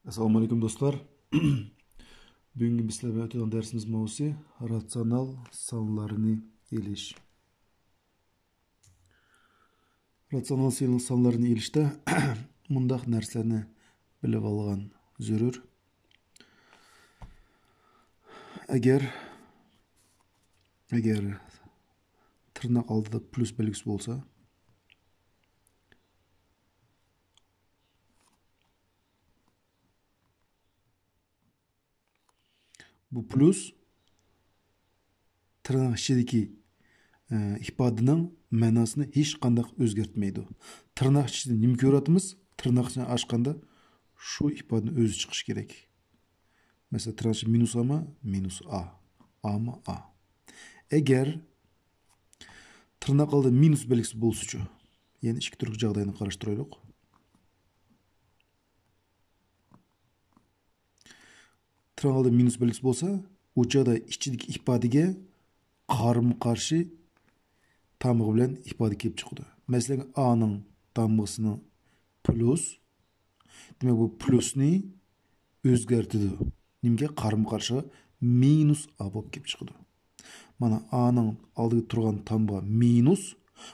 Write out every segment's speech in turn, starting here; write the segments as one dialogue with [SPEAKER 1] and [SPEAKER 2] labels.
[SPEAKER 1] Assalomu alaykum do'stlar. Bugungi bizlarga o'tadigan darsimiz mavzusi ratsional sonlarni elish. Ratsional sonlarni elishda mundaq narsalarni bilib olgan zarur. Agar tirnoq oldida plus belgisi bo'lsa, bu plus tirnoq ichidagi ifodaning ma'nosini hech qanday o'zgartmaydi. Tirnoq ichida nima ko'ryapmiz? Tirnoqni ochganda shu ifodani o'zi chiqishi kerak. Mesela tirnoq minus ama minus a, ama a. Eğer tirnoq oldida minus belgisi bo'lsa-chi, ya'ni ikki turli жағдайni qarashtiraylik. Tirnoq oldida minus belgisi bo'lsa, u joyda ichidagi ifodaga qarama-qarshi tamg'i bilan ifoda kelib chiqadi. Masalan, a ning tamg'isini plus, demak bu plusni o'zgartadi. Nimga qarama-qarshi minus a bo'lib kelib chiqadi. Mana a ning oldiga turgan tamg'a minus,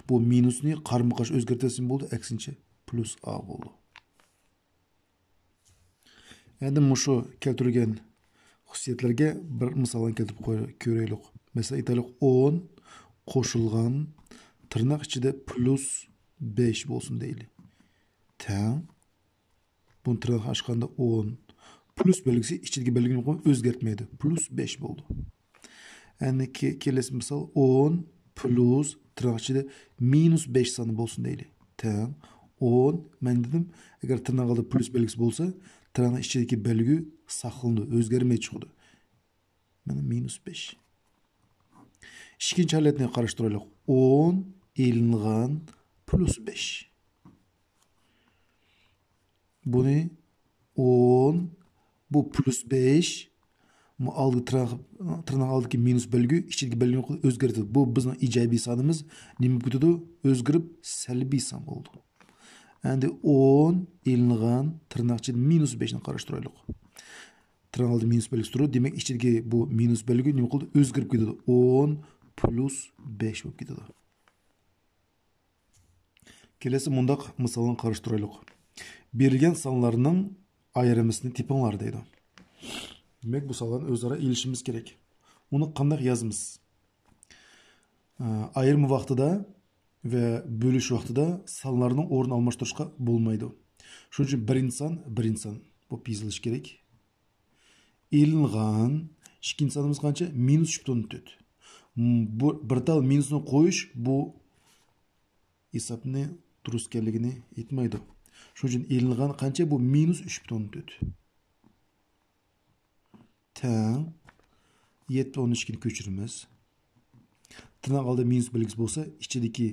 [SPEAKER 1] bu minusni qarama-qarshi o'zgartirsin bo'ldi, aksincha plus a bo'ldi. Endi mushu keltirilgan xususiyatlarga bir misolni keltirib ko'raylik. Mesela aytaylik 10 qo'shilgan tirnoq ichida plus 5 bo'lsin deylik. Teng. Bunu tirnoq ochganda 10 plus belgisi ichidagi belgini o'zgartmaydi. Plus 5 bo'ldi. Endi kelasi misol 10 plus tirnoq ichida minus 5 soni bo'lsin deylik. Teng. 10 men dedim, agar tirnoq oldida plus belgisi bo'lsa, tirnoq ichidagi belgi saqlanadi, o'zgarmay chiqadi. Mana minus 5. İkinci holatni qarashtiraylik. 10 elingan plus 5. Buni 10 bu plus 5 bu aldı tirnoq oldidagi minus belgi ichidagi belgini o'zgartirdi. Bu bizning ijobiy sonimiz nima bo'ldi? O'zgarib salbiy son bo'ldi. Endi 10 elingan tirnoq ichida minus 5 ni qarashtiraylik. Tirnoq oldida minus belgisi turadi. Demak, ichidagi bu minus belgi nima qildi? O'zgarib ketadi. 10 plus 5 bo'lib ketadi. Kelasi mundaq misolni qarashtiraylik. Berilgan sonlarning ayrimasini tepinglar deydi. Demak, bu sonlarni o'zaro elishimiz kerak. Uni qanday yozamiz? Ayrim vaqtida ve bölüş vaqtida sonlarning o'rni almashtirishga bo'lmaydi. Shuning uchun birinchi son bu yazilish kerak. Elingan ikkinchi sonimiz qancha? -3.4. Bu bir tal minusni qo'yish bu hisobni durustligini aytmaydi. Shuning uchun elingan qancha? Bu -3.4. Teng 7.12 ni ko'chiramiz. Tirnoq oldida minus belgisi bo'lsa, ichidagi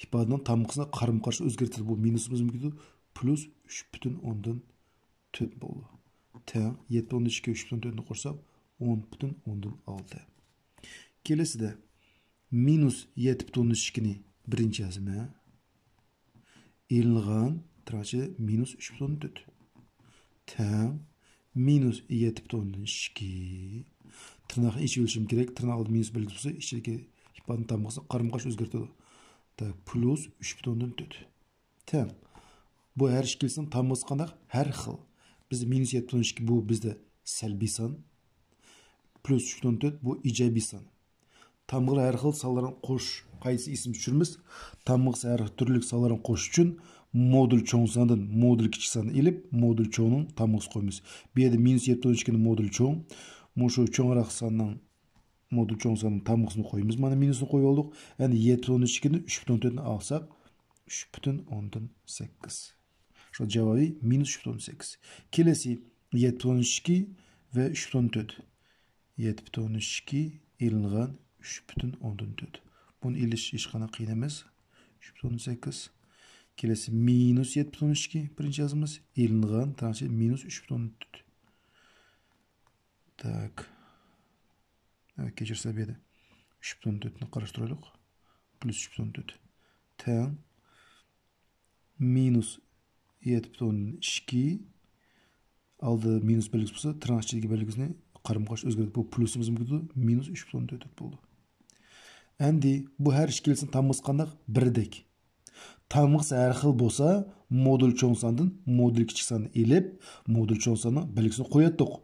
[SPEAKER 1] ifodaning tamg'isini qarama-qarshi o'zgartirib bu minusimiz mumkin plus 3.4 bo'ldi. Teng 7.12 ga 3.4 ni qo'shsak 10.6. Kelasida minus 7.12 ni birinchi yozaman. Elingan tirnoqda minus 3.4. Teng minus 7.12. Tirnoq ichi o'lchim kerak. Tirnoq oldida minus belgisi bo'lsa, ichidagi ifodaning tamg'isini qarama-qarshi o'zgartiradi. Plus 3.4. Teng. Bu her ikkilisinin tamg'isi qanday? Har xil. Bizde minus 7.12 bu bizde salbiy son. Plus 3.4 bu ijobiy son. Tamg'lar har xil sonlarni qo'sh qaysi ism tushiramiz? Tamg'isi har turli sonlarni qo'sh uchun modul cho'ng sondan modul kichik sonni elib, modul cho'ngning tamg'isi qo'yamiz. Bu yerda minus 7.12 ni modul cho'ng, mushu cho'ngroq sonning modul cho'ng sonning tamg'isini qo'yamiz. Mana minusni qo'yib oldik. Endi 7.12 ni 3.4 ni olsak 3.8. Şu cevabı minus 3.8. Kelesi 7.12 ve 3.4. 7.12 elingan 3.4. Bunu elish hech qanaqa qiyin emas. 3.8. Kelesi minus 7.12 birinchi yozamiz. Elingan tanchi minus 3.4. Tak. Evet, kechirsa bu yerda 3.4 ni qarashtiraylik. Plus 3.4. Teng minus 7.2 алды минус белгісі болса, тырнақ ішіндегі белгісіне қарым-қарсы өзгерді. Бұл плюсымыз болды, минус 3,4 болды. Әнді бұл әр ішкелесін тамғысы қандақ бірдек. Тамғысы әр қыл болса, модуль чоң сандың модуль кішік санды елеп, модуль чоң сандың белгісін қояттық.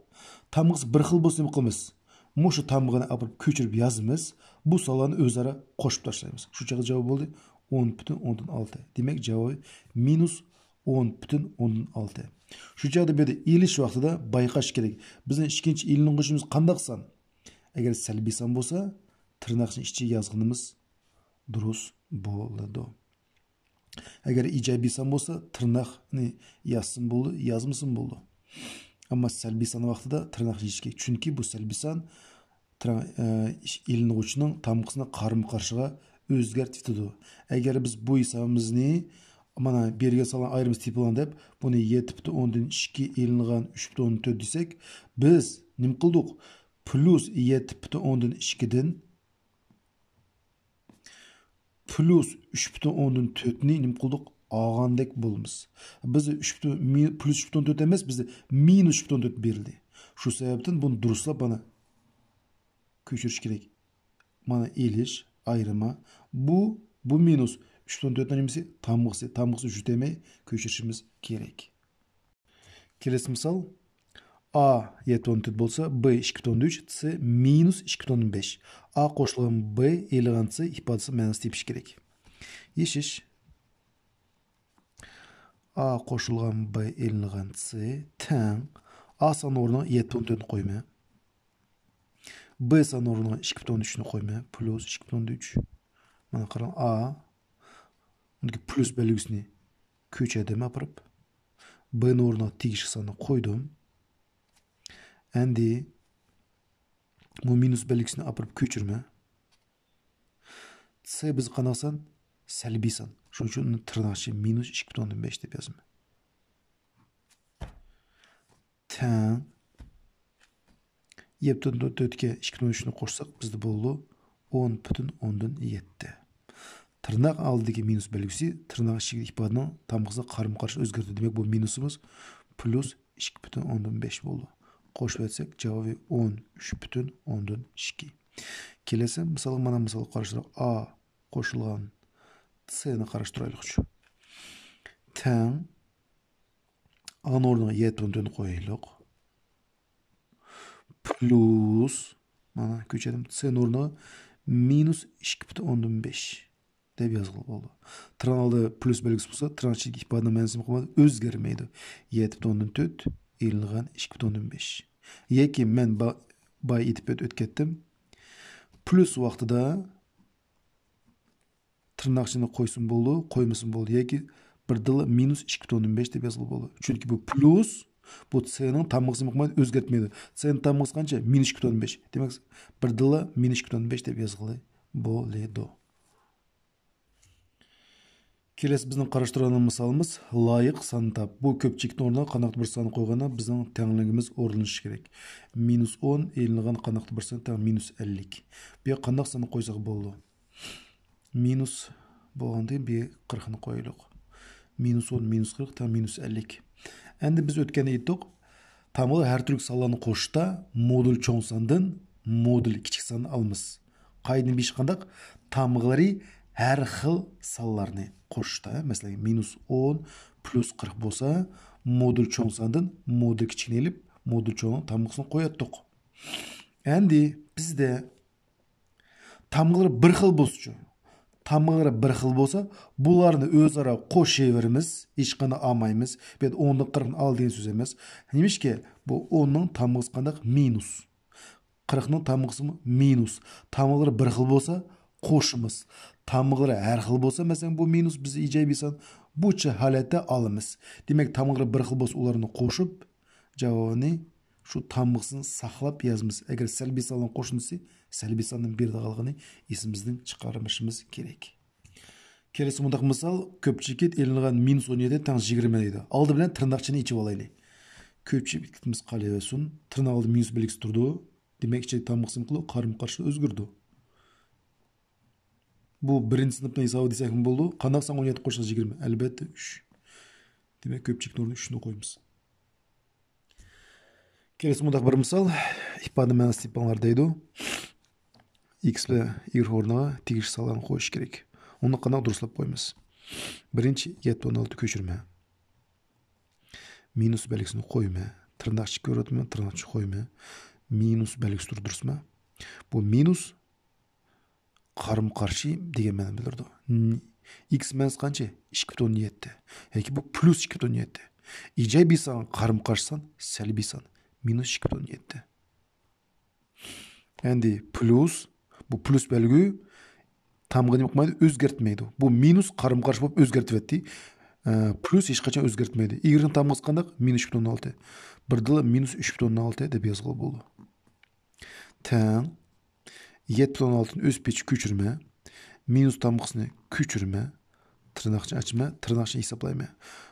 [SPEAKER 1] Тамғысы бір қыл болса не қылмыз? Мұшы тамғаны апырып көчіріп yazымыз, бұл саланы өзара қошып ташлаймыз. Шу жағы жауабы болды 10,6. Демек жауабы минус 10,6. Шу жағы беді еліш уақытыда байқаш керек. Біздің ішкенші елінің қошымыз қандақ сан? Әгер сәлби сан болса, тырнақшын ішче yazғынымыз дұрыс болады. Әгер ижаби сан болса, тырнақны yazсын болды, yazмысын болды. Ama səlbi san vaxtıda tırnaq yeyişkek. Çünki bu səlbi san elini uçunun tamğısına qarşı-qarşığa özgərtibdi. Əgər biz bu hesabımızı mana berge salan ayrımız tipi olan dep, bunu 7,2 elini 3,4 desek, biz nim qıldıq? Plus 7,2'den plus 3,4'ni nim qıldıq? Ağandek bolumuz. Bizde plus 3,4 emez, bizde minus 3,4 berildi. Şu sebepten bunu duruslap bana köçürüş gerek. Bana eliş, ayrıma. Bu minus 3,4'den emesi tamğısı 3 demey köçürüşümüz gerek. Kelesi misal A 7,4 bolsa B 2,3, C minus 2,5. A qoşulgan B eligan C ifadesi mənası tepiş gerek. Yeşiş. A qoşulgan B elinilgan C təң A san oruna 7,4'ünü qoyma. B san oruna 2,3'ünü qoyma. Plus 2,3. Mana qaran A plus belgisini köçədəmə apırıb. B'nin oruna tegişli sanı qoydum. Əndi bu minus belgisini apırıb köçürmə. C biz qanaqsan səlbi san. Şunun üçün tırnaqçı minus 2,5 dep yazım. Təң 7,4'ke 2,3'ünü qoşsaq bizde boldu 10,7. Tırnaq aldığındaki minus belgisi tırnaq içindeki ifadenin tamğısına qarşı özgərdi. Demek bu minusumuz plus 2,5 boldu. Qoşup etsek cevabı 13,2. Kelesi misalı mana misalı qarşıdaq A qoşulgan C'ni qarıştıraylık şu. Təң A'nın oruna 7,4'ünü qoyaylık. Plus mana köçedim C'nin oruna minus 2,5 deb yazılıb oldu. Tırnaqda plus belgisi bolsa, tırnaqçılık ifadenin mənasını qoymadı, özgərməydi. 7,4 elinilgan 2,5. Yeki mən bay etip ötkettim. Plus vaqtida tırnaqçını qoysun boldu, qoymasın boldu. Yeki bir dili minus 2,5 deb yazılıb oldu. Çünki bu plus bu C'nin tamğısını qoymadı, özgərtməydi. C'nin tamğısı qancha? Minus 2,5. Demek bir dili minus 2,5 deb yazılıb boldu. Kelesi bizning qarashtirgan misolimiz loyiq san tap. Bu ko'pchilikning o'rniga qanaqdir bir sanni qo'yganda bizning tengligimiz o'rnashishi kerak. Minus 10 elingan qanaqdir bir san teng minus 50. Bu yoqqa qanaq sanni qo'ysak bo'ldi. Minus bo'lganda bu 40'ni qo'yaylik. Minus 10 minus 40 teng minus 50. Endi biz o'tganda aytdik, tamg'i har turli sonlarni qo'shishda modul cho'ng sondan modul kichik sonni olamiz. Qoidaning beshi qandaq? Tamg'ilari her xil sonlarni qo'shishda, masalan, minus 10 plus 40 bo'lsa, modul cho'ng sondan modul kichikni elib, modul cho'ngning tamg'isini qo'yatdik. Endi bizda tamg'ilari bir xil bo'lsa, tamg'ilari bir xil bo'lsa, bularni o'zaro qo'shaveramiz, hech qanday olmaymiz. Bu 10 ni 40 ni ol degan so'z emas. Nimishki, bu 10 ning tamg'isi qandaq? Minus. 40 ning tamg'isi minus. Tamg'ilari bir xil bo'lsa, qo'shimiz. Tamg'ilari har xil bo'lsa, masalan, bu minus biz ijobiy son bucha holatda olamiz. Demak, tamg'ilari bir xil bo'lsa, ularni qo'shib, javobini shu tamg'isini saqlab yozamiz. Agar salbiy sonning qo'shnisi salbiy sonning berdiganligini esimizdan chiqarishimiz kerak. Kelesi mundaq misol, ko'pchilik elingan minus 17 teng 20 deydi. Oldi bilan tirnoqchini ichib olaylik. Ko'pchilikimiz qolaversin, tirnoqda minus belgisi turdi. Demak, ichki tamg'isini qilib qarshi o'zgardi. Bu birinchi sinfning hisobi desak ham bo'ldi. Qanday san 17 qo'shsa 20? Albatta 3. Demak, ko'pchilikning o'rniga 3 ni qo'yamiz. Келесі мұндақ бір мысал, ifade мәнісі типанлар дейді. X бі Y орнына тегіш саланы қойыш керек. Оны қанақ дұрыслап қоймыз. Бірінші 7-16 көшірме. Минус бәлгісін қойма. Тырнақшы көреді ме, тырнақшы қойма. Минус бәлгісі тұр дұрыс ма? Бұл минус қарым қаршы деген мәні білдірді. X мәнісі қанша? 2,7. Яки бұл плюс 2,7. İcebi сан қарым қаршысан, сәлби сан минус 2,7. Әнді плюс, бұл плюс бәлгі тамғы не оқымайды, өзгертмейді. Бұл минус қарым қаршы болып өзгертіп әтті. Плюс ешқачан өзгертмейді. Игірдің тамғыз қандақ минус 2,6. Бірділі минус 3,6 деп yazғыл болды. Тәң 7,6-ның өз печі көшірме. Минус тамғысыны көшірме. Тырнақшы açma, tırnakçı hesaplayma.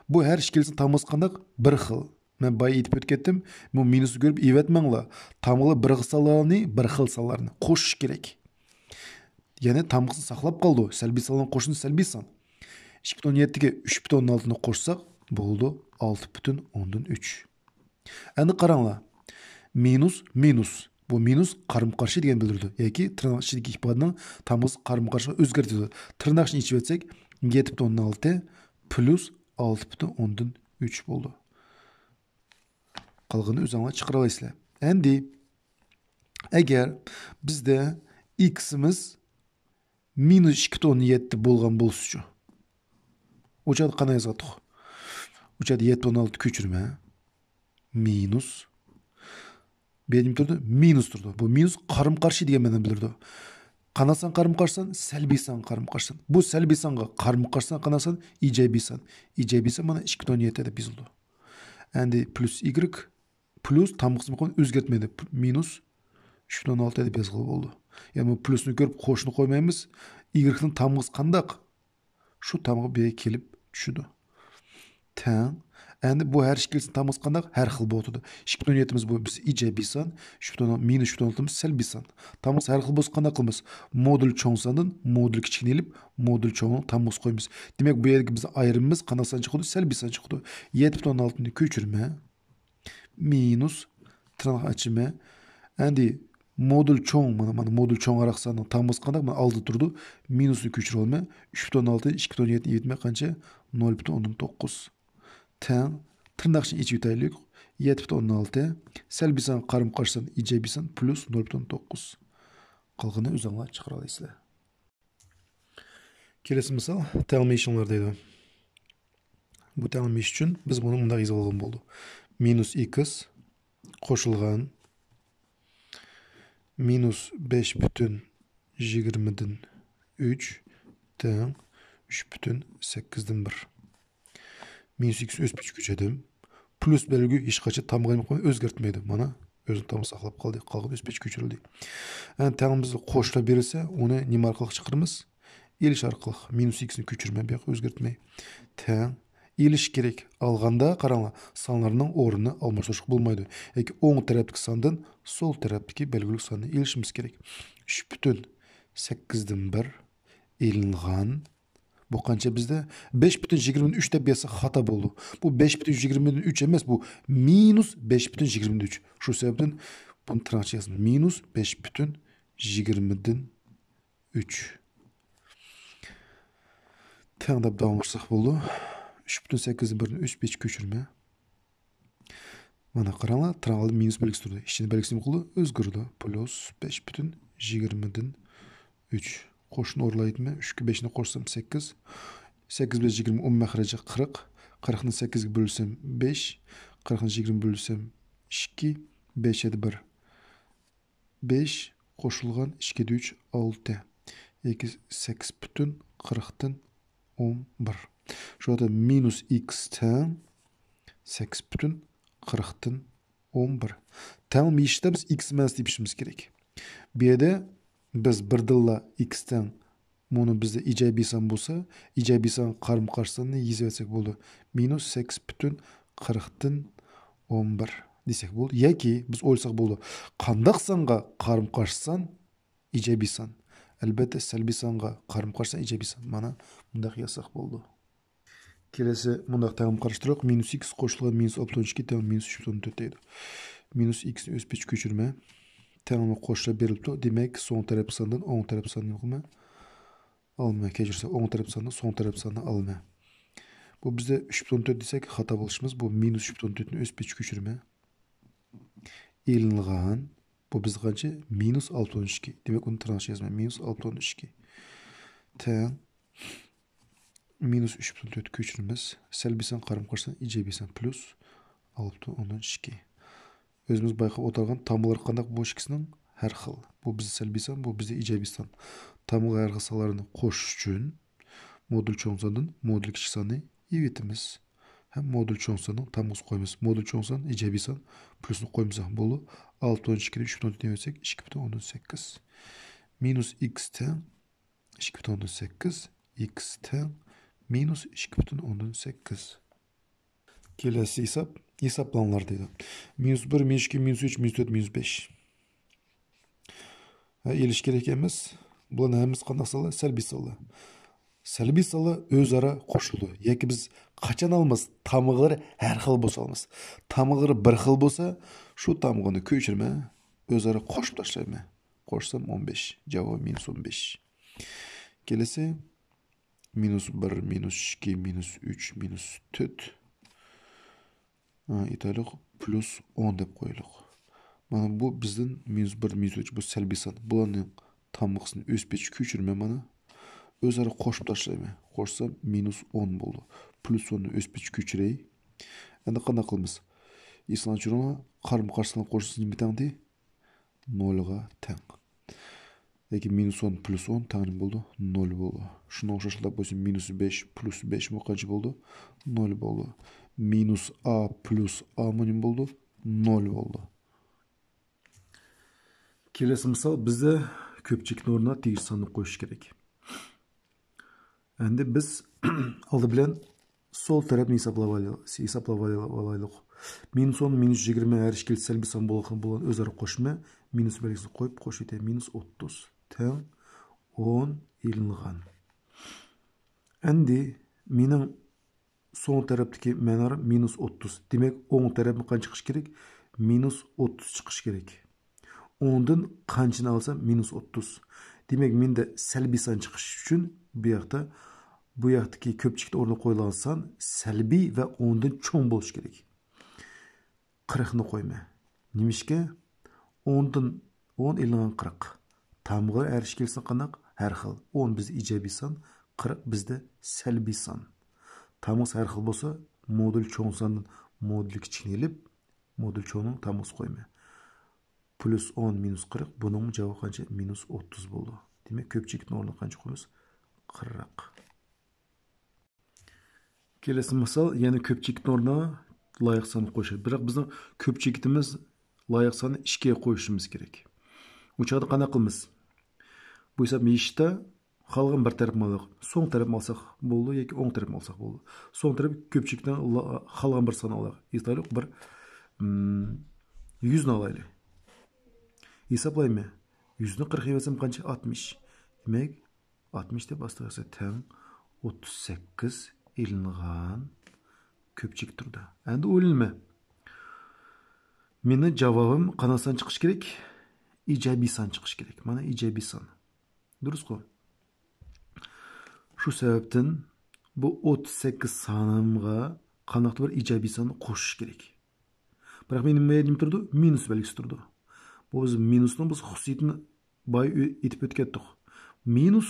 [SPEAKER 1] Bu her şekilde tamız kandak bir xil. Ben bay etip ötkettim. Bu minusu görüp evetmenla. Tamılı bir xil salarını, bir xil salarını. Koşuş gerek. Yani tamğısını saklap kaldı. Selbi salan koşunu selbi san. 2,7'ge 3,6'ını koşsak buldu 6,3. Endi karanla. Minus. Bu minus qarım qarşı degen bildirdi. Yaki tırnakçıdaki ifadenin tamız qarım qarşı özgertidi. Tırnakçını içip etsek 7,6 plus 6,3 болды. Қалғаны өз аңла çıqıra alaysızlar. Endi eğer bizde x'imiz minus 2,7 болған болсучу. Oçadı qana yazadıq. Oçadı 7,6 köçürme. Minus. Benim turdu minus turdu. Bu minus qarım qarşı degen мәнін білdirdi. Qanasan qarım qarşısan, səlbi san qarım qarşısan. Bu səlbi sanға qarım qarşısan qanasan, icebi san. Icebi san mana 2,7 dep yazıldı. Endi plus y plus tamğısını qoyun özgertmedi. Minus 3,6 dep yazılı oldu. Yani bu plusunu görüp qoşunu qoymaymiz. Y-nin tamğısı qandaq? Şu tamğı beye kelip düşüdü. Təң. Endi bu her şekilsin tamız qandaq her xil botudu. 2,7'miz bu biz icebi san, minus 3,6'miz selbi san. Tamız her xil boz qandaq qılmız. Modül çoğun sanın, modül kiçikinelip, modül çoğun tamız qoymiz. Demek bu yergi biz ayrımımız qandaq san çıqıdı, selbi san çıqıdı. 7,6'ını köçürme, minus, tırnaq açıma. Endi modül çoğun, mana modül çoğun araq sanın tamız qandaq, mana aldı turdu. Minusunu köçür olma, 3,6, 2,7 yetme qancha? 0,9. Təң, tırnaqçını içi ütaylık, 7,6, səlbi san qarım qarşısan, icebi san, plus 0,9. Qalğını öz аңla çıqıra alaysızlar. Kelesi misal, təğme işinler deydi. Bu təğme iş üçün biz bunu mundaq yazalım oldu. Minus x qoşulğan minus 5,20'den 3 təğ 3,8'den 1. Minus x öz piç güçedim. Plus belgi iş kaçı tam qayım qoy özgertmeydi. Mana özün tamı saqlap qaldı. Qalğın öz piç güçürüldü. Yani təğimizi qoşula verirse onu nima arqalıq çıqırmız? İliş arqalıq. Minus x'ni köçürme bir özgertmey. Təğ İliş gerek alğanda qarаңla sanlarının orunu almasışıq bulmaydı. Eki oң tərəfdiki sandan sol tərəfdiki belgilik sanını ilişimiz gerek. 3,8'den 1 ilinğan. Bu qancha bizde 5,23 dep yazsa hata boldu. Bu 5,23 emas, bu minus 5,23. Şu sebepten bunu tırnaqça yazdım. Minus 5,23. Təğdab davam etsək boldu. 3,8'den 1'in 3 5 köçürme. Mana qarаңlar, tırnaqlı minus belgisi turdu. İçinde belgisini qıldı, özgürdü. Plus 5,20'den 3. Qoşunu orlaydım. 3'ü 5'ini qoşsam 8. 8 bilan 20 10 məxrəci 40. 40'ını 8'e bölsəm 5. 40'ını 20 bölsəm 2. 5 edi 1. 5 qoşulğan 2'de 3 6. 8 bütün 40'dan 11. Şurada minus x'ten 8 bütün 40'dan 11. Tamam işte biz x məns deyip işimiz gerek. Bir yerde biz birdilla x'ten bunu bizde icebi san bolsa, icebi san qarım qarşısını yazıp etsek boldu. Minus 8 bütün 40'dan 11 desek boldu. Yaki biz oylasak boldu. Qandaq sanğa qarım qarşısan icebi san. Elbette selbi sanğa qarım qarşısan icebi san. Mana mundaq yazsak boldu. Kelesi mundaq tağım qarıştıraq. Minus x qoşulğan minus 6,2 tağım minus 3,4 deydi. Minus x'ni öz peç köçürme. Tengimi qoşla berilipdi. Demek son taraf sandan oң taraf sandan qılma. Alma. Keçirse oң taraf sandan son taraf sandan alma. Bu bizde 3,4 desek hata buluşumuz. Bu minus 3,4'ün öz peç köçürme. Elinilgan. Bu bizde qancha? Minus 6,2. Demek onu tırnağı yazma. Minus 6,2. Teng. Minus 3,4 köçürmez. Selbisan qarım qarsan ijabisan plus 6,2. Özümüz bayqab otargan tamılar qandaq bu ikisinin her xil. Bu bizde selbisan, bu bizde ijabisan. Tamılar her xilsalarini qoşuş üçün modul çoğunsandan modul kiçisanı evetimiz. Hem modul çoğunsandan tamız qoymiz. Modul çoğunsan ijabisan plusunu qoymizaq bolu 6,2'de 3,4 ötsek 2,8. Minus x teng 2,8. X teng minus 2,8. Kelesi hesaplanlar deydi. Minus 1, minus 2, minus 3, minus 4, minus 5. Eliş gerek emas. Bulan hemiz qandaq sala? Selbi sala. Selbi sala özara qoşulu. Yeki biz qaçan almaz? Tamıqları her xil bolsa almaz. Tamıqları bir xil bolsa, şu tamıqını köçürme, özara qoşup taşlayma. Qoşsam 15. Cevabı minus 15. Kelesi minus 1, minus 2, minus 3, minus 4. İtalik plus 10 dep qoyuluq. Mana bu bizden minus 1, minus 3 bu selbi san. Bulanın tamıqsını öz peç köçürme mana. Özara qoşup taşlayma. Qoşsam minus 10 boldu. Plus 10'u öz peç köçürey. Endi qanday qılmız? İslan çürüne qarım qarşısına qoşsun bitang dey. 0'ga teng. Eki minus 10 plus 10 tangın boldu. 0 boldu. Şunu oxşaşılap bolsun minus 5 plus 5 mu qancha boldu? 0 boldu. Minus a plus a mı boldu? 0 boldu. Kelesi misal bizde köpçekin oruna tegir sanını qoyuş gerek. Endi biz aldı bilen sol tarafını hesaplavalaylık. Minus 10, minus 20 her işkel selbi san bolan özara qoşma. Minus belgisini qoyup qoş ete minus 30. Teng 10 ilingan. Endi menin son tarafdaki menar minus 30. Demek oң tarafı qancha çıkış gerek? Minus 30 çıkış gerek. Ondan qanchını alsam minus 30. Demek mende selbi san çıkış üçün bu yaktaki köpçükte orada koyulan san selbi ve ondan çoğun boluş gerek. 40'ını koyma. Nemişke? Ondan 10 ilingan 40. Tamıqlar her iş gelsin qanak her xil. 10 bizde ijabi san, 40 bizde selbi san. Tamız her xil bolsa modul çoğun sandan modul kiçinelip modul çoğunun tamız koyma. Plus 10 minus 40 bunun cevabı qancha? Minus 30 boldu. Demek köpçükün oruna qancha qoymiz? 40. Kelesi misal yani köpçükün oruna layık sanı qoşar. Biroq bizning köpçükimiz layık sanı 2'ye qo'yishimiz kerak. Bu çağda qanday qilamiz? Bu hesap meyişte qalgan bir taraf mı alaq? So'ng taraf mı alsaq boldu yoki o'ng taraf mı alsaq boldu? So'ng taraf köpçükten qalgan bir san alaq. Eslaylik bir 100'ni alaylik. Hesaplayma. 100'ni 40'a versem qancha? 60. Demek 60 deb bastırsa teng 38 ilingan köpçük turdi. Endi o'ylanma. Meni javobim qanday san chiqish kerak? Ijobiy san chiqish kerak. Mana ijobiy san. Durust-ku? Shu sababdan bu 38 sanimga qanaqdir bir ijobiy sanni qo'shish kerak. Biroq men nima dedim turdi? Minus belgisi turdi. Bu biz minusning biz xususiyatini boy etib o'tgandik. Minus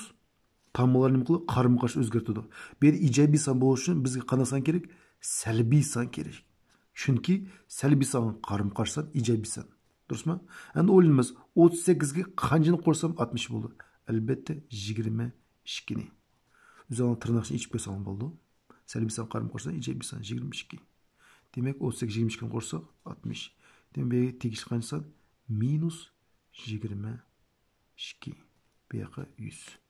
[SPEAKER 1] tamlarni nima qilib qarama-qarshi o'zgartirdi. Bu yerda ijobiy san bo'lish uchun bizga qanday san kerak? Salbiy san kerak. Chunki salbiy san qarama-qarshi san ijobiy san. Durustmi? Endi o'ylaymiz 38 ga qanchani qo'shsam 60 bo'ldi. Albatta 22 ni. O'zini tirnoqni ichib qo'ysam bo'ldi. Salbiy san qarama-qarshi san ijobiy san 22. Demak 38 22 ni qo'shsak 60. Demak bu yerga tegishli qancha san? Minus 22. Bu yoqqa 100.